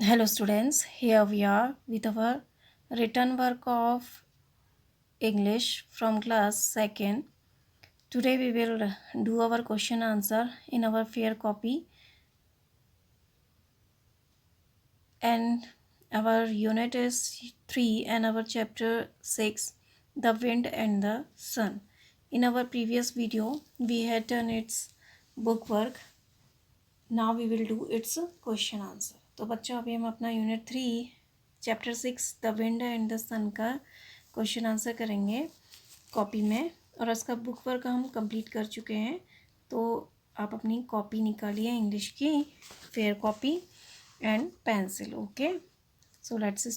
Hello students, here we are with our written work of English from class 2nd. Today we will do our question answer in our fair copy, and our unit is 3 and our chapter 6, The Wind and the Sun. In our previous video we had done its book work. Now we will do its question answer. तो बच्चों अभी हम अपना unit 3 chapter 6 the wind and the sun का question answer करेंगे copy में, और उसका बुक वर्क हम कंप्लीट कर चुके हैं। तो आप अपनी कॉपी निकालिए इंग्लिश की, fair copy and pencil. Okay, so let's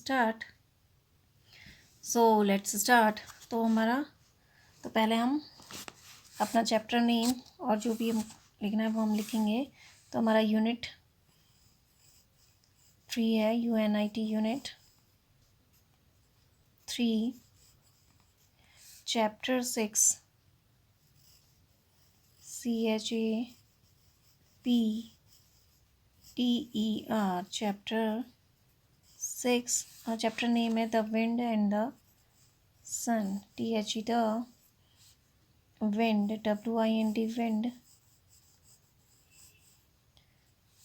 start. तो हमारा तो पहले हम अपना चैप्टर नेम और जो भी हम लिखना है वो हम लिखेंगे। तो हमारा यूनिट 3 है, UNIT unit 3 chapter 6 CHAPTER chapter 6। Chapter name है the wind and the sun, THE the wind, WIND wind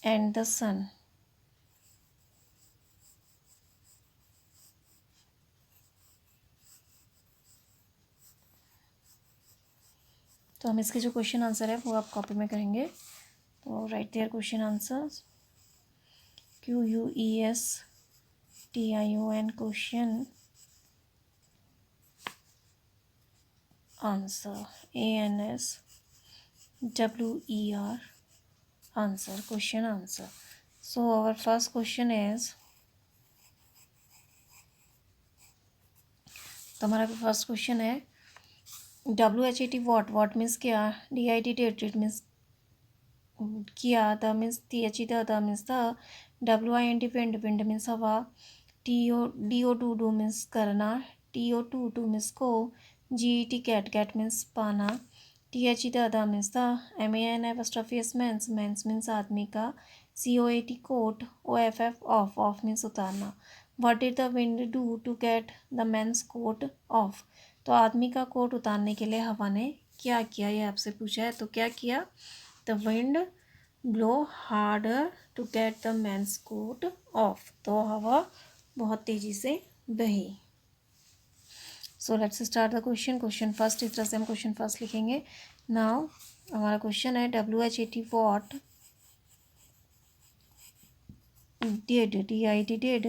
and the sun. तो हम इसके जो क्वेश्चन आंसर है वो आप कॉपी में करेंगे। तो write their question answers, QUESTION question answer, ANSWER answer, question answer. So our first question is, तो हमारा फर्स्ट क्वेश्चन है WHAT वॉट मीन्स क्या, DIT डेट मीन्स किया, the means THE the means the, WIND wind means हवा, DO do means करना, TO to means को, GET get means पाना, THE the means the, MAN man's means आदमी का, COAT coat, OFF off means उतारना। What did the wind do to get the mains coat off, तो आदमी का coat उतारने के लिए हवा ने क्या किया, ये आपसे पूछा है। तो क्या किया, the wind blow harder to get the mains coat off, तो हवा बहुत तेज़ी से बही। So let's start the question first, इस तरह से हम क्वेश्चन फर्स्ट लिखेंगे। नाउ हमारा क्वेश्चन है WHAT what did, DIT did,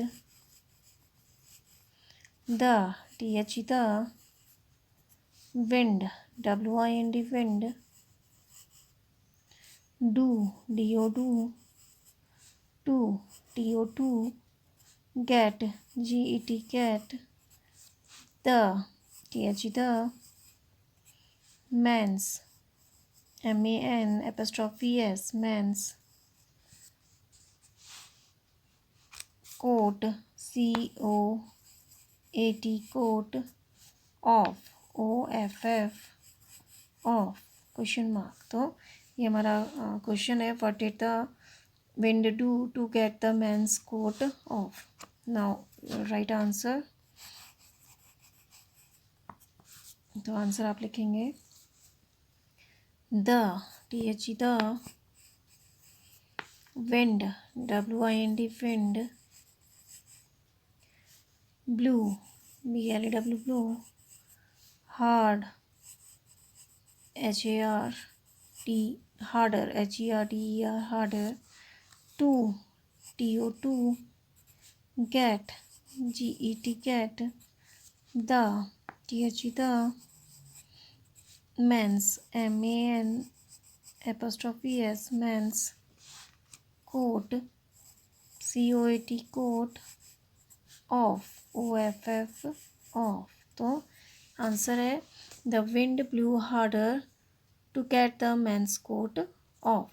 the THE the, wind, WIND wind, do, DO do, to, TO2, get, GET get, the mens, MAN''S, coat, COAT coat, OFF off, question mark. तो ये हमारा question है, what did the wind do to get the mains coat off. Now write answer, तो answer आप लिखेंगे the THE the, wind WIND wind, blew BLEW blew, hard HARD harder, HERDER harder, to, TO2, get, GET get, the THE the, mens, mens, coat, COAT coat, OFF off. तो answer है the wind blew harder to get the mains coat off.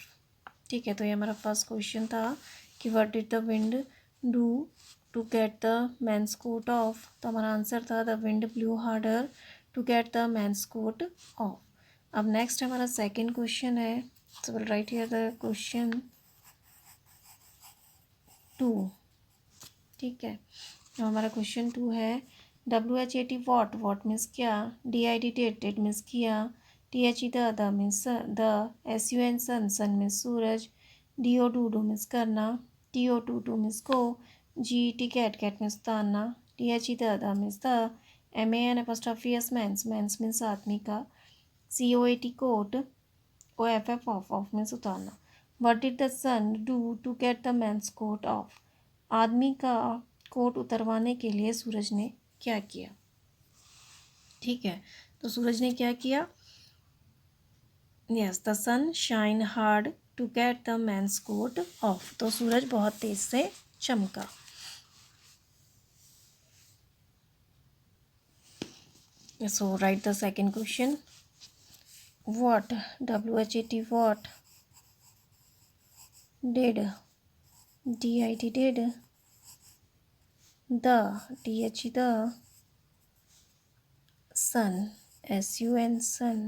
ठीक है, तो ये हमारा first question था कि what did the wind do to get the mains coat off. तो हमारा आंसर था the wind blew harder to get the mains coat off. अब नेक्स्ट हमारा सेकंड क्वेश्चन है, so will write here the question 2। ठीक है। तो हमारा क्वेश्चन 2 है WHAT वॉट, वॉट मीन्स क्या, DID डेट, डेट मीन्स किया, THE the means the, SUN sun, sun means सूरज, DO डू मीन्स करना, TO टू मीन्स को, GET कैट, कैट मीन्स उतारना, THE the means the, MAN apostrophe s men's, men's means आदमी का, COAT coat, OFF off, off means उतारना। What did the son do to get the man's coat off? आदमी का coat उतरवाने के लिए सूरज ने क्या किया। ठीक है, तो सूरज ने क्या किया, yes, the sun shine hard to get the man's coat off, तो सूरज बहुत तेज से चमका। So write the second question, what, WHAT what, did, DID did, the, THE the, sun, SUN sun,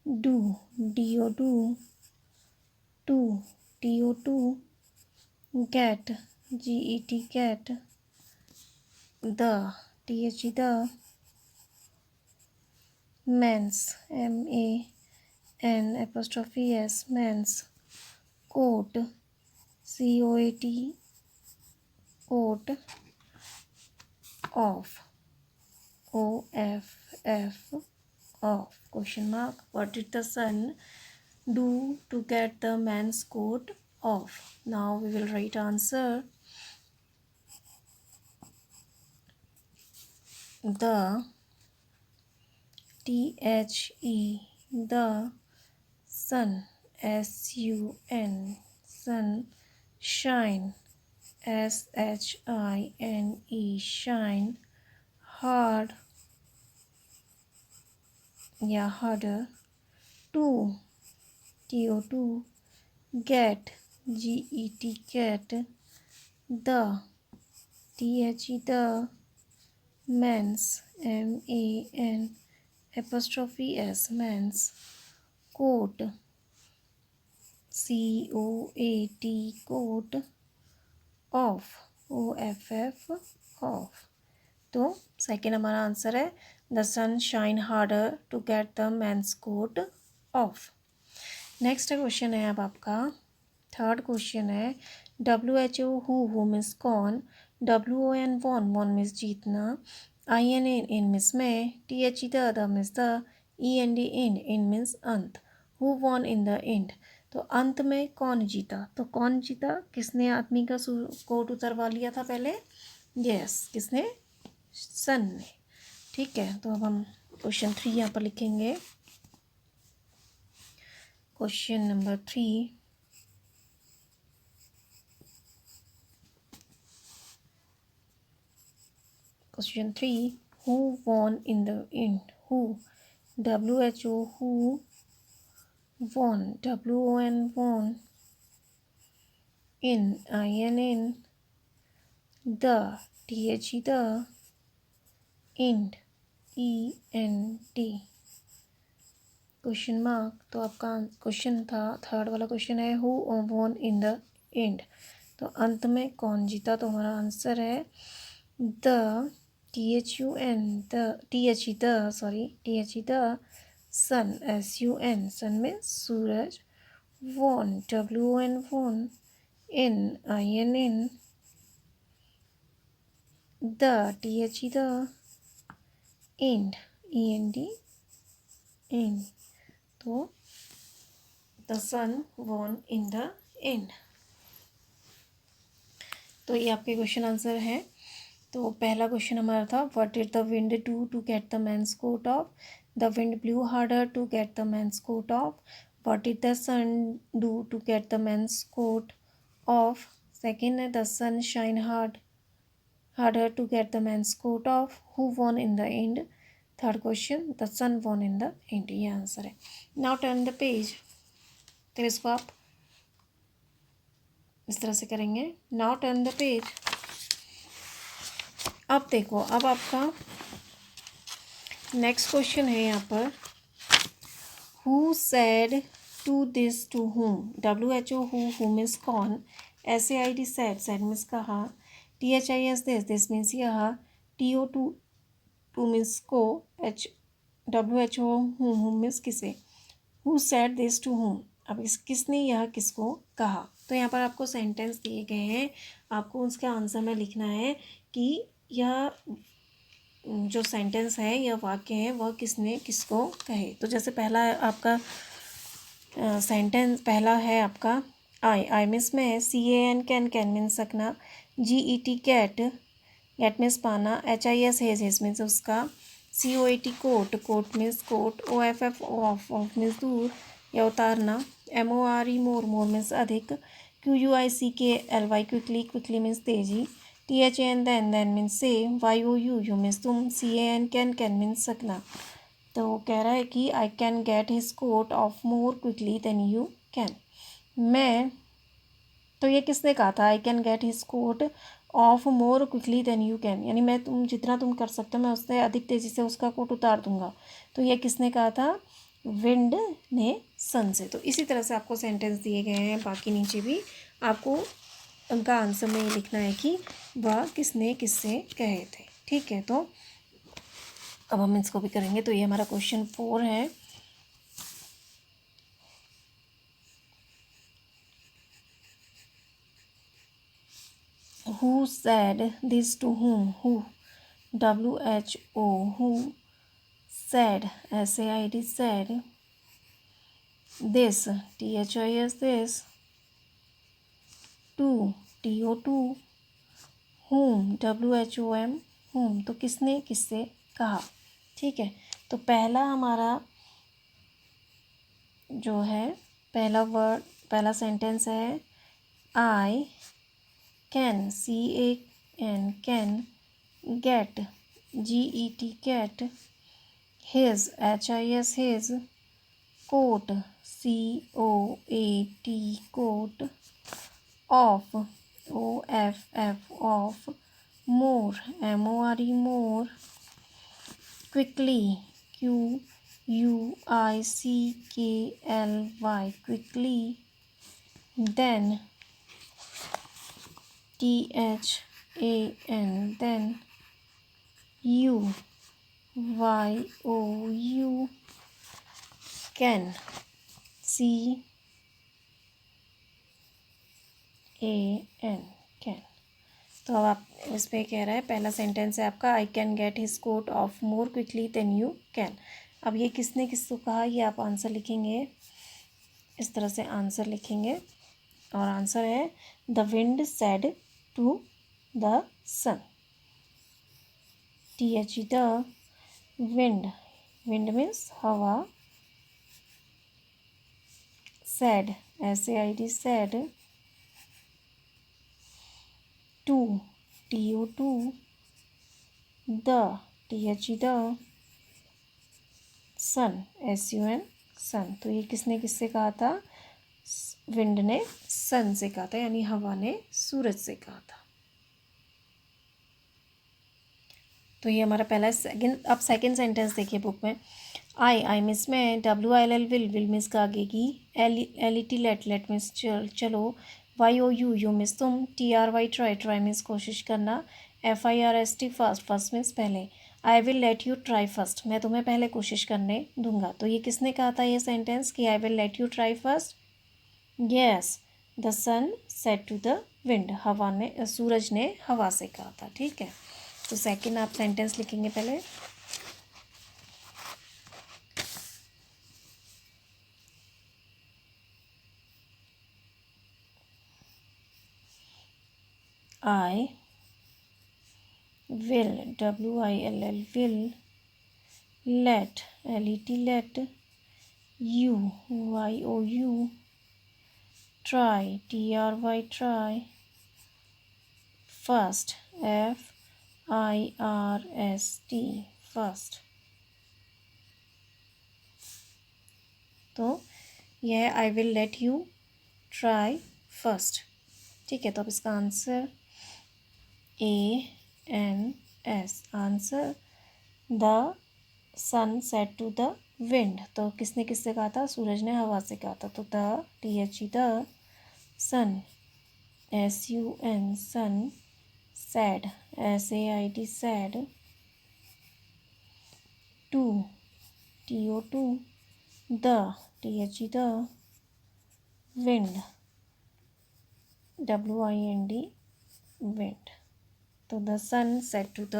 do, DO do, to, TO to, get, GET get, the, THE the, mens, MAN apostrophe S mens, coat, COAT coat, off, OFF off, question mark. What did the son do to get the man's coat off? Now we will write answer. The, THE the, sun, SUN sun, shine, SHINE shine, hard, yeah, harder, to, TO2, get, GET get, the, THE the, mens, MAN apostrophe S mens, coat, COAT coat, off, OFF off। तो second हमारा answer है the sun shine harder to get the man's coat off. Next question है अब आपका third question है WHO who means कौन, WON won, won means जीतना, IN in means में, THE the means the, END end, in means अंत, who won in the end, तो अंत में कौन जीता, तो कौन जीता, किसने आदमी का कोट उतरवा लिया था पहले, यस, किसने, सन ने। ठीक है, तो अब हम क्वेश्चन 3 यहाँ पर लिखेंगे। Question number 3, question 3, who won in the end, who, WHO who won, WON won, in, IN in, the, THE the, end, END question mark. तो आपका क्वेश्चन था, थर्ड वाला क्वेश्चन है who won in the end, तो अंत में कौन जीता, तो हमारा आंसर है the, THE the sun, SUN sun में सूरज, won, WON won, in, IN in, the, THE the, and, END end, तो the sun won in the end. तो ये आपके क्वेश्चन आंसर है। तो पहला क्वेश्चन हमारा था what did the wind do to get the man's coat off, the wind blew harder to get the man's coat off, what did the sun do to get the man's coat off, second है the sun shine harder to get the man's coat off, who won in the end, third question the sun won in the end, ये answer है। Now turn the page, तो इसको आप इस तरह से करेंगे, नाउ टर्न द पेज। अब देखो, अब आपका नेक्स्ट क्वेश्चन है यहाँ पर, who said to this to whom, WHO who means कौन, SAID सेड, सेड मीन्स कहा, THIS दिस मीन्स यह, TO2 मीन्स को, WHO whom मीन्स किसे, who said this to whom, अब इस किसने यह किसको कहा। तो यहाँ पर आपको सेंटेंस दिए गए हैं, आपको उसका आंसर में लिखना है कि यह जो सेंटेंस है या वाक्य है वह किसने किसको कहे। तो जैसे पहला आपका सेंटेंस पहला है आपका आई मीन्स में CAN कैन मीन्स सकना, GET कैट, गेट मीन्स पाना, HIS हेज मीन्स उसका, COAT coat means coat, OFF off means दूर या उतारना, MORE मोर मीन्स अधिक, QUICKLY क्विकली मीन्स तेजी, THAN देन मीन्स से, YOU मीन्स तुम, CAN कैन मीन्स सकना। तो कह रहा है कि I can get his coat off more quickly than you can. मैं, तो ये किसने कहा था, I can get his coat off more quickly than you can, यानी मैं जितना तुम कर सकते हो मैं उससे अधिक तेज़ी से उसका कोट उतार दूंगा। तो ये किसने कहा था, विंड ने सन से। तो इसी तरह से आपको सेंटेंस दिए गए हैं, बाकी नीचे भी आपको उनका आंसर में ये लिखना है कि वह किसने किससे कहे थे। ठीक है, तो अब हम इसको भी करेंगे। तो ये हमारा क्वेश्चन 4 है। Who said this to whom? Who, WHO, who said, SAID said, this, THIS this, to, TO2, whom, WHOM, whom। तो किसने किससे कहा। ठीक है, तो पहला हमारा जो है पहला वर्ड, पहला सेंटेंस है I can, CAN can, get, GET get, his, HIS his, coat, COAT coat, off, OFF off, more, MORE more, quickly, QUICKLY quickly, than, THAN than, YOU can, CAN can. तो अब आप इस पर कह रहा है, पहला सेंटेंस है आपका I can get his coat off more quickly than you can. अब ये किसने किसको कहा, ये आप आंसर लिखेंगे, इस तरह से आंसर लिखेंगे। और आंसर है the wind said to the sun, THE the wind, wind means हवा, said, SAID said, to, TO2, the, THE the, sun, SUN sun. तो ये किसने किससे कहा था, विंड ने सन से कहा था, यानी हवा ने सूरज से कहा था। तो ये हमारा पहला सेकंड। अब सेकंड सेंटेंस देखिए बुक में, आई मिस में, WILL विल मिस का आगे की, LET लेट मिस चलो, YOU मिस तुम, TRY ट्राई मिस कोशिश करना, FIRST फर्स्ट मिस पहले, आई will let you try first, मैं तुम्हें पहले कोशिश करने दूंगा। तो ये किसने कहा था ये सेंटेंस कि I will let you try first. Yes, the sun said to the wind, हवा ने, सूरज ने हवा से कहा था। ठीक है, तो सेकंड आप सेंटेंस लिखेंगे पहले, आई will, WILL will, let, LET let, you, YOU, try, TRY try, first, FIRST first। तो यह है I will let you try first. ठीक है, तो अब इसका answer ANS, answer the sun said to the wind. तो किसने किससे कहा था, सूरज ने हवा से कहा था। तो the, THE the, sun, SUN sun, sad, SAID, sad, to, TO2, the, THE, the, wind, WIND, wind. तो the sun said to the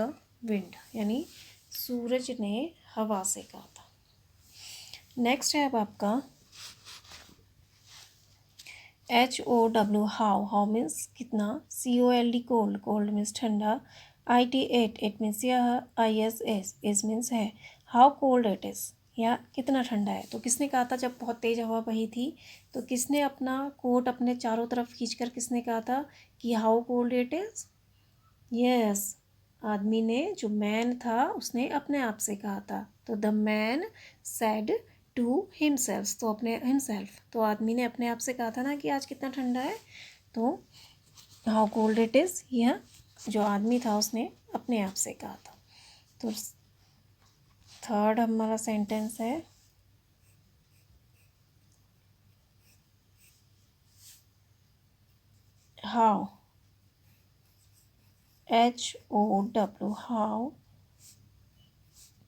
wind, यानी सूरज ने हवा से कहा था. नेक्स्ट है अब आपका HOW, हाउ, हाउ मीन्स कितना, COLD, कोल्ड, कोल्ड मीन्स ठंडा, IT, इट मीन्स यह, IS, इस मीन्स है, हाउ कोल्ड इट इज़, या कितना ठंडा है. तो किसने कहा था जब बहुत तेज़ हवा बही थी तो किसने अपना कोट अपने चारों तरफ खींचकर किसने कहा था कि how cold it is. Yes, आदमी ने, जो मैन था उसने अपने आप से कहा था. तो the man said to himself, तो अपने हिमसेल्फ, तो आदमी ने अपने आप से कहा था ना कि आज कितना ठंडा है. तो हाउ कोल्ड इट इज़, यह जो आदमी था उसने अपने आप से कहा था. तो थर्ड हमारा सेंटेंस है how, HOW, how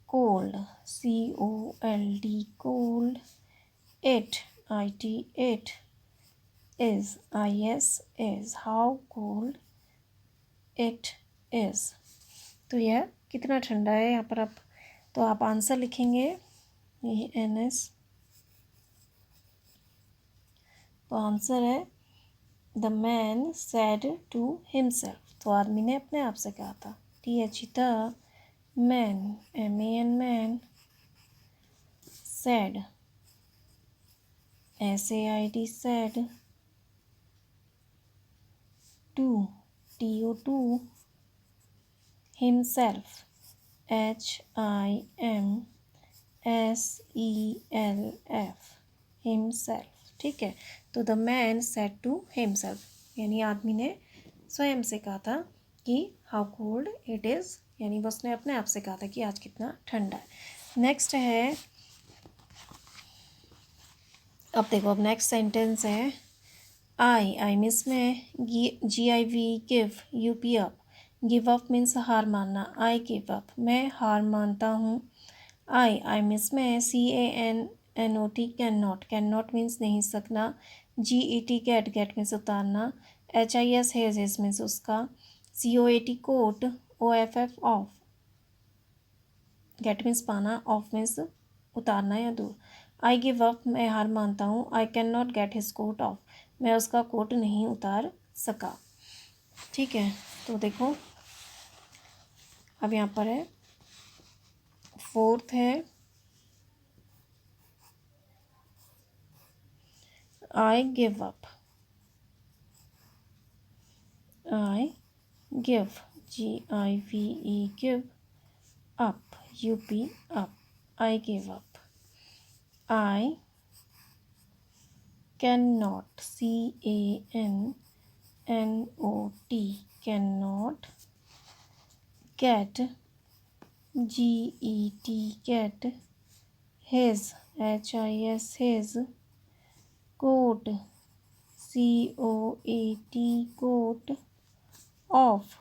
cold, COLD, cold, it, it is, is, how cold it is. तो यह कितना ठंडा है यहाँ पर आप, तो आप आंसर लिखेंगे ये NS. तो आंसर है the man said to himself, तो आदमी ने अपने आप से कहा था. THE, the man, MAN, man, said, SAID, said, to, TO2, himself, HIMSELF, himself. ठीक है. तो the man said to himself, यानी आदमी ने स्वयं से कहा था कि हाउ कोल्ड इट इज़, यानी बस ने अपने आप से कहा था कि आज कितना ठंडा है. नेक्स्ट है, अब देखो, अब नेक्स्ट सेंटेंस है आई मीन्स में, GIV, give, UP, up. Give up means हार मानना. आई गिव अप, मैं हार मानता हूँ. आई मीन्स में, CANNOT, कैन नॉट मीन्स नहीं सकना. GET, गेट मीन्स उतारना. HIS, हिज मीन्स उसका. COAT, coat. OFF, off, get means पाना, ऑफ मीन्स उतारना या दूर. आई गिव अप, मैं हार मानता हूँ. I can not get his coat off, मैं उसका कोट नहीं उतार सका. ठीक है. तो देखो अब यहाँ पर है फोर्थ है I give up. I give, GIVE, give, up, UP, up. I give up. I can not, CANNOT, can not get, GET, get, his, HIS, his, coat, COAT, coat, off,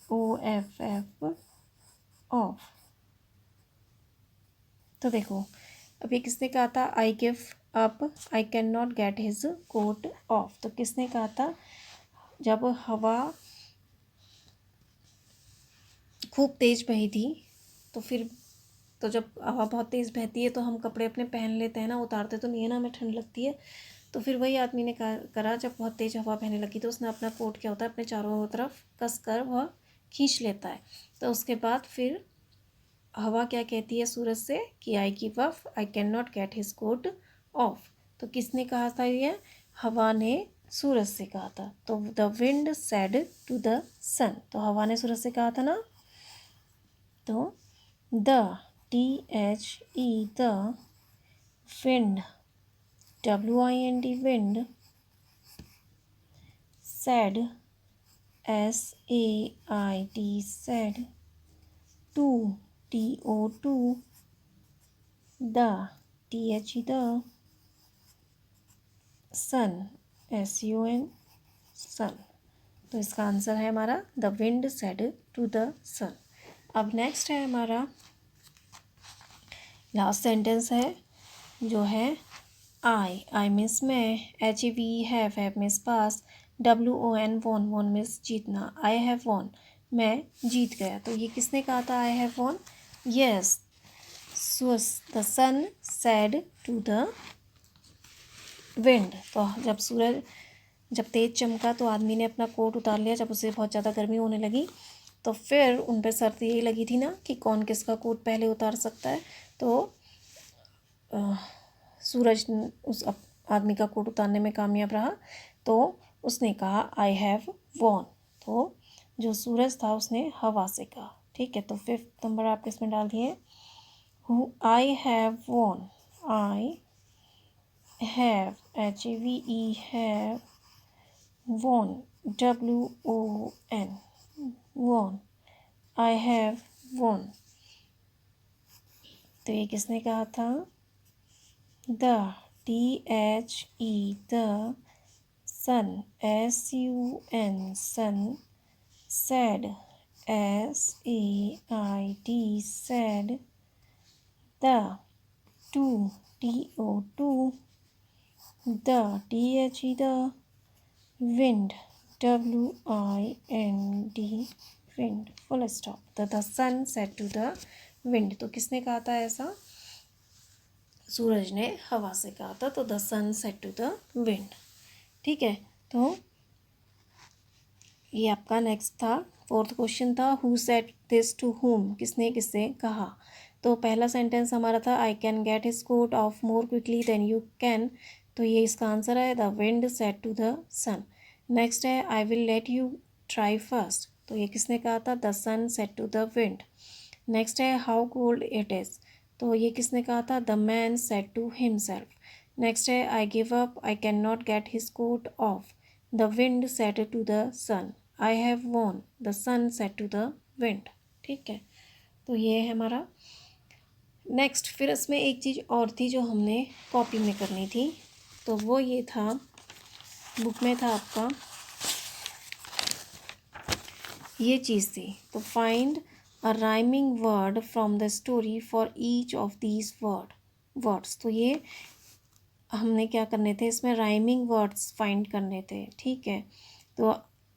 OFF, off. तो देखो अभी किसने कहा था I give up, I can not get his coat off. तो किसने कहा था जब हवा खूब तेज़ बही थी, तो फिर, तो जब हवा बहुत तेज़ बहती है तो हम कपड़े अपने पहन लेते हैं ना, उतारते तो नहीं है ना, हमें ठंड लगती है. तो फिर वही आदमी ने करा जब बहुत तेज़ हवा बहने लगी तो उसने अपना कोट क्या होता है अपने चारों तरफ कस कर वह खींच लेता है. तो उसके बाद फिर हवा क्या कहती है सूरज से कि I give up, I can not get his coat off. तो किसने कहा था ये, हवा ने सूरज से कहा था. तो the wind said to the sun, तो हवा ने सूरज से कहा था ना. तो the, THE, the wind, WIND, wind, said, SAID, said, to, TO2, the, THE, the, sun, SUN, sun. तो इसका आंसर है हमारा the wind said to the sun. अब नेक्स्ट है हमारा लास्ट सेंटेंस है जो है आई मीन्स मैं, HAVE हैव मीन्स पास, WON वॉन वॉन मीन्स जीतना, आई हैव वॉन मैं जीत गया। तो ये किसने कहा था I have won? Yes, the sun said to the wind. तो जब सूरज जब तेज चमका तो आदमी ने अपना कोट उतार लिया, जब उसे बहुत ज़्यादा गर्मी होने लगी तो फिर उन पर शर्त यही लगी थी ना कि कौन किसका कोट पहले उतार सकता है। तो सूरज उस आदमी का कोट उतारने में कामयाब रहा, तो उसने कहा आई हैव वॉन। तो जो सूरज था उसने हवा से कहा। ठीक है, तो 5th नंबर आप इसमें डाल दिए I have won. I have HAVE have won WON won, I have won. तो ये किसने कहा था? The THE the sun SUN sun said SAID said the TO2 the THE the wind WIND wind full stop। the sun said to the wind। तो किसने कहा था ऐसा? सूरज ने हवा से कहा था। तो the sun said to the wind. ठीक है, तो ये आपका नेक्स्ट था। 4th क्वेश्चन था हु सेड दिस टू हुम, किसने किससे कहा। तो पहला सेंटेंस हमारा था I can get his coat off more quickly than you can. तो ये इसका आंसर है the wind said to the sun. Next है I will let you try first. तो ये किसने कहा था? The sun said to the wind. Next है हाउ कोल्ड इट इज़। तो ये किसने कहा था? The man said to himself. Next है I give up, I can not get his coat off. The wind said to the sun. I have won, the sun said to the wind. ठीक है, तो ये है हमारा next. फिर इसमें एक चीज़ और थी जो हमने कॉपी में करनी थी, तो वो ये था, बुक में था आपका ये चीज़ थी। तो find a rhyming word from the story for each of these words. तो ये हमने क्या करने थे, इसमें राइमिंग वर्ड्स फाइंड करने थे। ठीक है, तो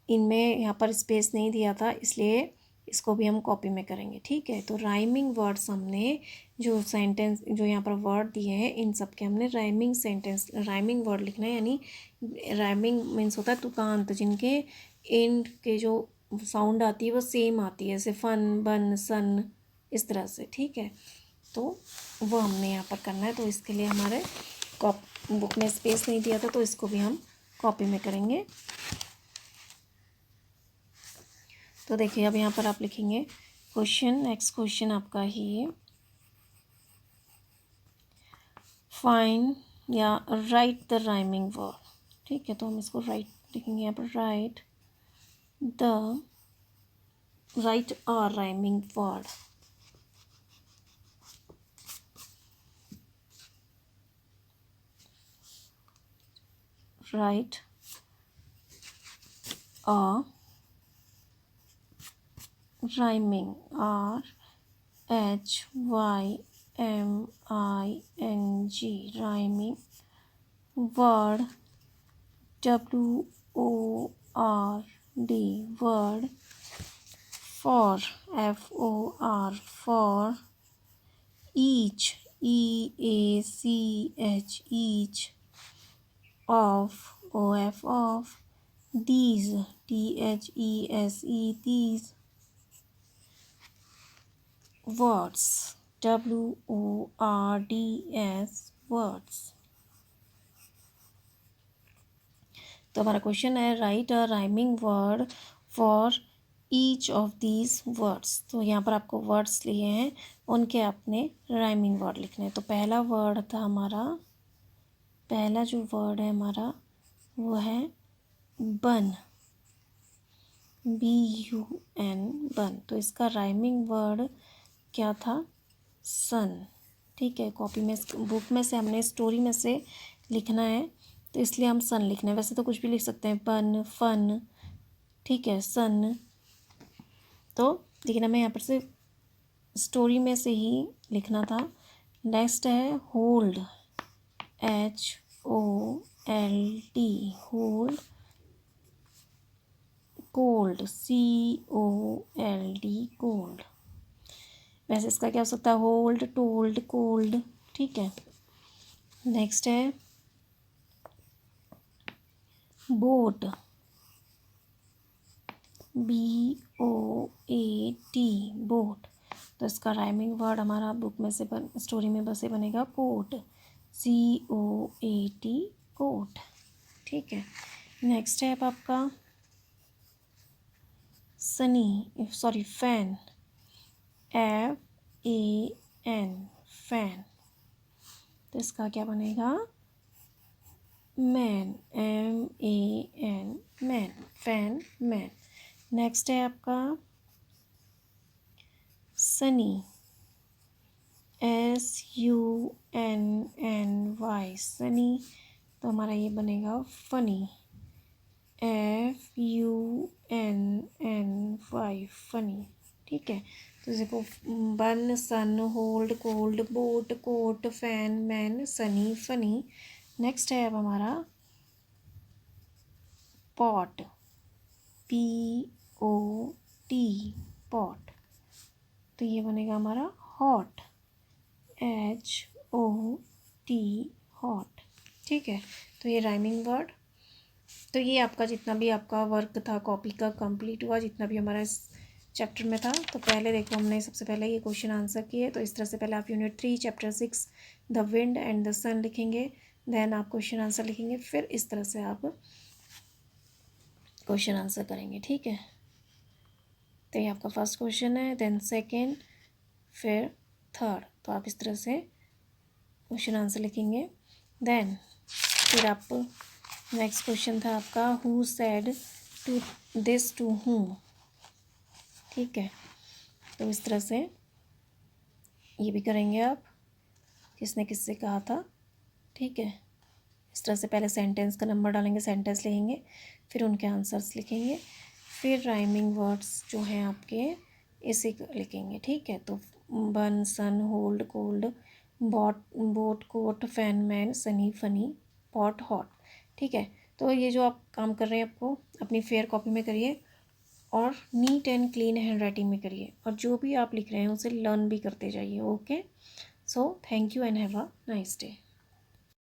इनमें यहाँ पर स्पेस नहीं दिया था, इसलिए इसको भी हम कॉपी में करेंगे। ठीक है, तो राइमिंग वर्ड्स हमने जो सेंटेंस जो यहाँ पर वर्ड दिए हैं इन सब के हमने राइमिंग वर्ड लिखना है। यानी राइमिंग मीन्स होता है तुकांत, जिनके एंड के जो साउंड आती है वो सेम आती है, जैसे फन बन सन इस तरह से। ठीक है, तो वो हमने यहाँ पर करना है। तो इसके लिए हमारे बुक में स्पेस नहीं दिया था, तो इसको भी हम कॉपी में करेंगे। तो देखिए अब यहाँ पर आप लिखेंगे क्वेश्चन। नेक्स्ट क्वेश्चन आपका ही फाइंड या राइट द राइमिंग वर्ड। ठीक है, तो हम इसको लिखेंगे यहाँ पर right a rhyming word. Right a rhyming RHYMING rhyming word WORD word for for each EACH each of these these words WORDS words। तो हमारा क्वेश्चन है right a rhyming word for each of these words. तो यहाँ पर आपको words लिए हैं, उनके आपने राइमिंग वर्ड लिखने हैं। तो पहला वर्ड था हमारा, पहला जो वर्ड है हमारा वो है बन, BUN बन। तो इसका राइमिंग वर्ड क्या था? सन। ठीक है, कॉपी में बुक में से हमने स्टोरी में से लिखना है, तो इसलिए हम सन लिखना है। वैसे तो कुछ भी लिख सकते हैं, बन फन ठीक है, सन। तो लेकिन हमें यहाँ पर से स्टोरी में से ही लिखना था। नेक्स्ट है hold, HOLD, hold, cold, COLD, cold. वैसे इसका क्या हो सकता है, होल्ड, टोल्ड, कोल्ड। ठीक है, नेक्स्ट है बोट, BOAT, बोट। तो इसका राइमिंग वर्ड हमारा बुक में से स्टोरी में बसे बनेगा कोट, COAT, कोट। ठीक है, नेक्स्ट है अब आपका Sunny, sorry fan, FAN, fan. तो इसका क्या बनेगा, man, MAN, man, fan, man. Next है आपका सनी, SUNNY, सनी। तो हमारा ये बनेगा फनी, FUNNY, फनी। ठीक है, तो देखो bun, sun, hold, cold, boat, coat, fan, man, sunny, funny. Next है अब हमारा पॉट, POT, पॉट। तो ये बनेगा हमारा हॉट, HOT, हॉट। ठीक है, तो ये राइमिंग वर्ड। तो ये आपका जितना भी आपका वर्क था कॉपी का कंप्लीट हुआ, जितना भी हमारा इस चैप्टर में था। तो पहले देखो हमने सबसे पहले ये क्वेश्चन आंसर किए। तो इस तरह से पहले आप unit 3 chapter 6 the wind and the sun लिखेंगे, देन आप क्वेश्चन आंसर लिखेंगे, फिर इस तरह से आप क्वेश्चन आंसर करेंगे। ठीक है, तो ये आपका फर्स्ट क्वेश्चन है, देन सेकेंड, फिर थर्ड। तो आप इस तरह से क्वेश्चन आंसर लिखेंगे। देन फिर आप नेक्स्ट क्वेश्चन था आपका who said to this to whom. ठीक है, तो इस तरह से ये भी करेंगे आप, किसने किससे कहा था। ठीक है, इस तरह से पहले सेंटेंस का नंबर डालेंगे, सेंटेंस लिखेंगे, फिर उनके आंसर्स लिखेंगे, फिर राइमिंग वर्ड्स जो हैं आपके इसे लिखेंगे। ठीक है, तो bun, sun, hold, cold, boat, coat, fan, man, sunny, funny, pot, hot. ठीक है, तो ये जो आप काम कर रहे हैं आपको अपनी फेयर कॉपी में करिए और neat and clean hand writing में करिए, और जो भी आप लिख रहे हैं उसे लर्न भी करते जाइए। Okay, so thank you and have a nice day.